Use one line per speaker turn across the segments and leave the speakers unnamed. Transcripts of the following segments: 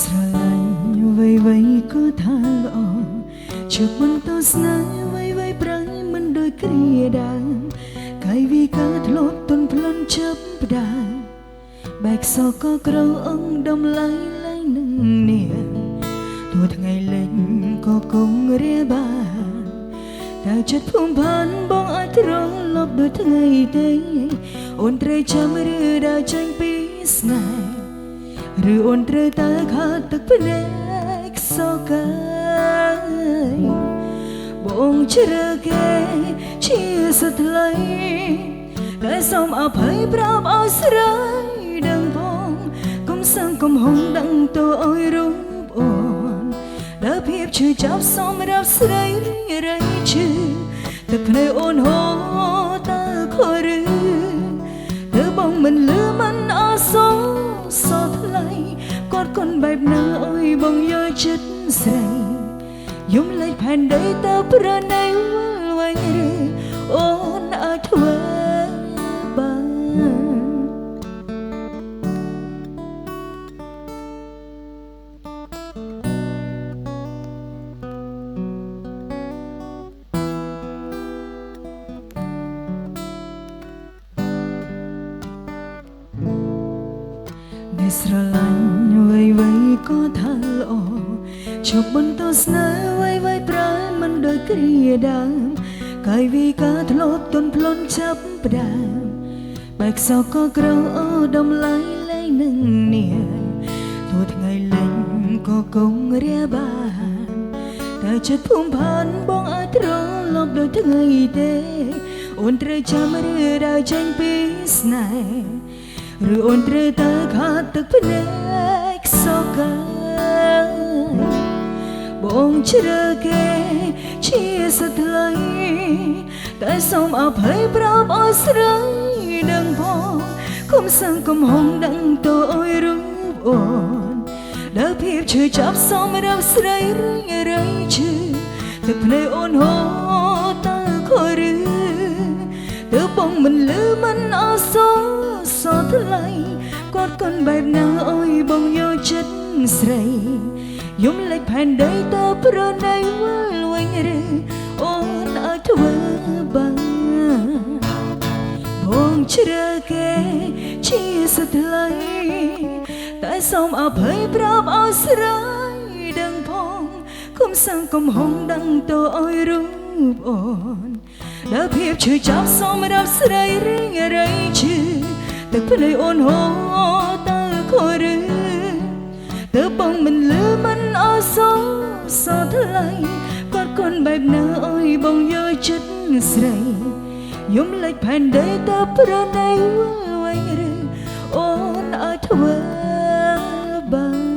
ស្រឡាញ់អ្វីៗក៏ថាល្អជប់មិនទៅស្នេហ៍អ្វីៗប្រៃមិនដូចគ្រាដើមកាយវិការធ្លាប់ទន់ភ្លន់ចាប់ផ្ដើមបែកសោក៏ក្រអងដំឡៃឡៃនឹងនេះទោះថ្ងៃលេងក៏គង់រាបានតែចិត្តភូមិផានបងអាចត្រឡប់ដូចថ្ងៃទេអូនត្រូវចាំឬដើរចេញពីស្នេហ៍ឬអូនត្រូវតែខាត់ទឹកភ្នែកសោកាយបងជ្រើគេជាសថ្លៃតែសូមអភ័យប្រាប់ឲ្យស្រីដឹងផងកុំសឹងកុំហុងដឹងតើឲ្យរូបអូនដើរភាពឈឺចាប់សម្រាប់ស្រីរៃឈឺទឹកភ្នែកអូនហូរតើខុសឬតើបងមិនលឺមិនអសងសោថ្លៃគាត់គុនបែបណាអើយបងយកចិត្តស្រីយំលេចផែនដីតើប្រណីវល់វិញឬអូនអាចធ្វើបានស្រឡាញ់អ្វីៗក៏ថាល្អជប់បន្តស្នេហ៍អ្វីៗប្រែមិនដូចគ្រាដើមកាយវិការធ្លាប់ទន់ភ្លន់ចាប់ផ្ដើមបែកសោក៏ក្រអូដំឡៃលែងនឹងនេះទោះថ្ងៃលេងក៏គង់រាបានតែចិត្តភូមិផានបងអាចត្រឡប់ដូចថ្ងៃទេអូនត្រូវចាំឬដើរចេញពីស្នេហ៍ឬអូនត្រូវតែខាត់ទឹកភ្នែកសោកាយបងជ្រើគេជាសថ្លៃតែសូមអភ័យប្រាប់ឲ្យស្រីដឹងផងកុំសឹងកុំហុងដឹងតើឲ្យរូបអូនដើរភាពឈឺចាប់សម្រាប់ស្រីរៃឈឺទឹកភ្នែកអូនហូរតើខុសឬតើបងមិនលឺមិនអសងសោថ្លៃគាត់គុនបែបណាអើយបងយកចិត្តស្រីយំលេចផែនដីតើប្រណីវល់វិញឬអូនអាចធ្វើបានបងជ្រើគេជាសថ្លៃតែសូមអភ័យប្រាប់ឲ្យស្រីដឹងផងកុំសឹងកុំហុងដឹងតើឲ្យរូបអូនដើរភាពឈឺចាប់សម្រាប់ស្រីរៃឈឺទឹកភ្នែកអូនហូរតើខុសឬតើបងមិនលឺមិនអសងសោថ្លៃគាត់គុនបែបណាអើយបងយកចិត្តស្រីយំលេចផែនដីតើប្រណីវល់វិញឬអូនអាចធ្វើបាន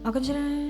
អរគុណច្រើន